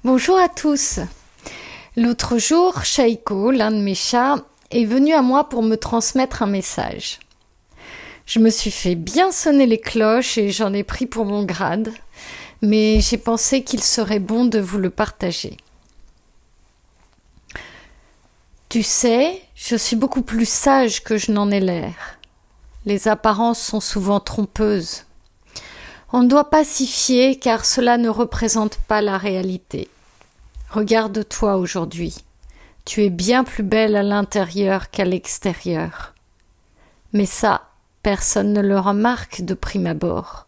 Bonjour à tous. L'autre jour, Shaiko, l'un de mes chats, est venu à moi pour me transmettre un message. Je me suis fait bien sonner les cloches et j'en ai pris pour mon grade, mais j'ai pensé qu'il serait bon de vous le partager. Tu sais, je suis beaucoup plus sage que je n'en ai l'air. Les apparences sont souvent trompeuses. On ne doit pas s'y fier car cela ne représente pas la réalité. Regarde-toi aujourd'hui. Tu es bien plus belle à l'intérieur qu'à l'extérieur. Mais ça, personne ne le remarque de prime abord.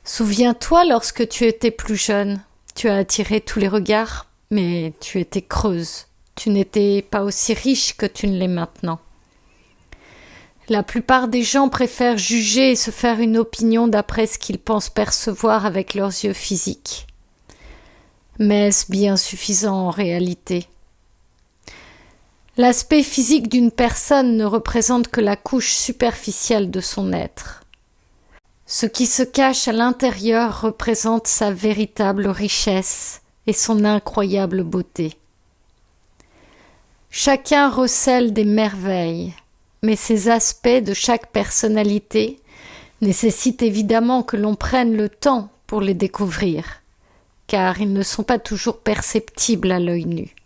Souviens-toi lorsque tu étais plus jeune, tu as attiré tous les regards, mais tu étais creuse. Tu n'étais pas aussi riche que tu ne l'es maintenant. La plupart des gens préfèrent juger et se faire une opinion d'après ce qu'ils pensent percevoir avec leurs yeux physiques. Mais est-ce bien suffisant en réalité? L'aspect physique d'une personne ne représente que la couche superficielle de son être. Ce qui se cache à l'intérieur représente sa véritable richesse et son incroyable beauté. Chacun recèle des merveilles, mais ces aspects de chaque personnalité nécessitent évidemment que l'on prenne le temps pour les découvrir, car ils ne sont pas toujours perceptibles à l'œil nu.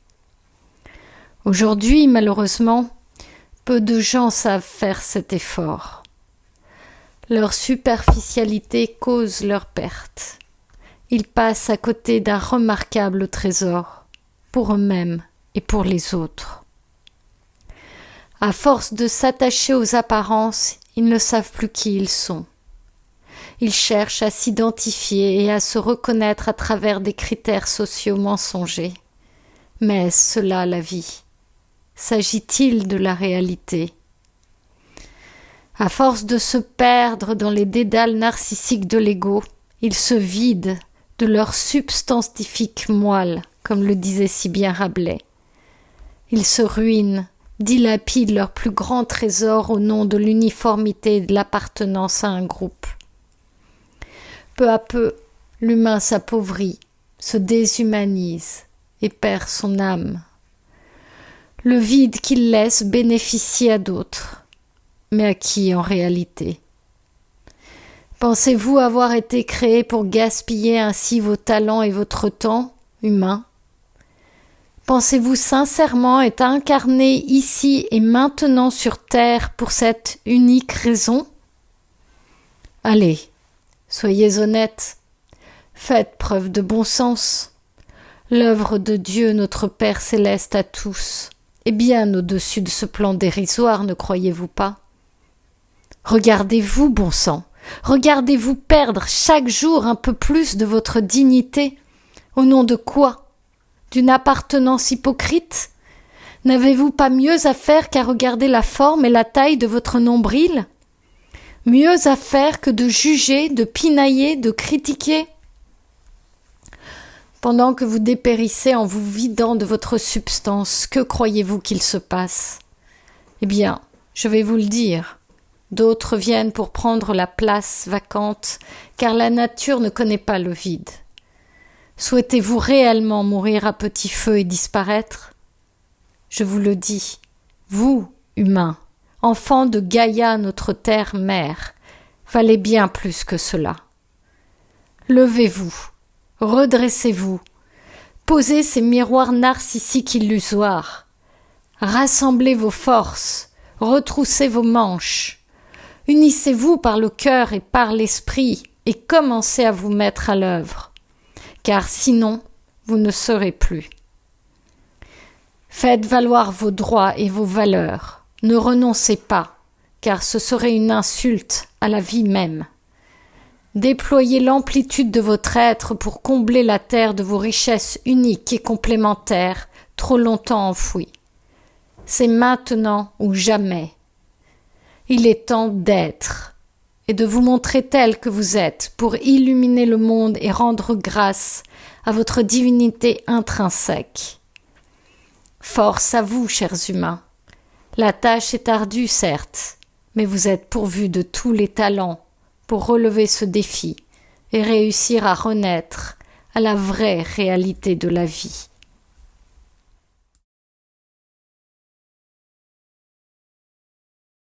Aujourd'hui, malheureusement, peu de gens savent faire cet effort. Leur superficialité cause leur perte. Ils passent à côté d'un remarquable trésor, pour eux-mêmes et pour les autres. À force de s'attacher aux apparences, ils ne savent plus qui ils sont. Ils cherchent à s'identifier et à se reconnaître à travers des critères sociaux mensongers. Mais est-ce cela la vie? S'agit-il de la réalité? À force de se perdre dans les dédales narcissiques de l'ego, ils se vident de leur substantifique moelle, comme le disait si bien Rabelais. Ils se ruinent, dilapident leur plus grand trésor au nom de l'uniformité et de l'appartenance à un groupe. Peu à peu, l'humain s'appauvrit, se déshumanise et perd son âme. Le vide qu'il laisse bénéficie à d'autres, mais à qui en réalité? Pensez-vous avoir été créé pour gaspiller ainsi vos talents et votre temps humain? Pensez-vous sincèrement être incarné ici et maintenant sur Terre pour cette unique raison? Allez, soyez honnêtes, faites preuve de bon sens. L'œuvre de Dieu, notre Père céleste à tous, est bien au-dessus de ce plan dérisoire, ne croyez-vous pas? Regardez-vous, bon sang, regardez-vous perdre chaque jour un peu plus de votre dignité. Au nom de quoi? D'une appartenance hypocrite? N'avez-vous pas mieux à faire qu'à regarder la forme et la taille de votre nombril? Mieux à faire que de juger, de pinailler, de critiquer? Pendant que vous dépérissez en vous vidant de votre substance, que croyez-vous qu'il se passe? Eh bien, je vais vous le dire. D'autres viennent pour prendre la place vacante, car la nature ne connaît pas le vide. Souhaitez-vous réellement mourir à petit feu et disparaître? Je vous le dis, vous, humains, enfants de Gaïa, notre terre-mère, valez bien plus que cela. Levez-vous, redressez-vous, posez ces miroirs narcissiques illusoires, rassemblez vos forces, retroussez vos manches, unissez-vous par le cœur et par l'esprit et commencez à vous mettre à l'œuvre. Car sinon, vous ne serez plus. Faites valoir vos droits et vos valeurs. Ne renoncez pas, car ce serait une insulte à la vie même. Déployez l'amplitude de votre être pour combler la terre de vos richesses uniques et complémentaires, trop longtemps enfouies. C'est maintenant ou jamais. Il est temps d'être et de vous montrer tel que vous êtes pour illuminer le monde et rendre grâce à votre divinité intrinsèque. Force à vous, chers humains. La tâche est ardue, certes, mais vous êtes pourvus de tous les talents pour relever ce défi et réussir à renaître à la vraie réalité de la vie.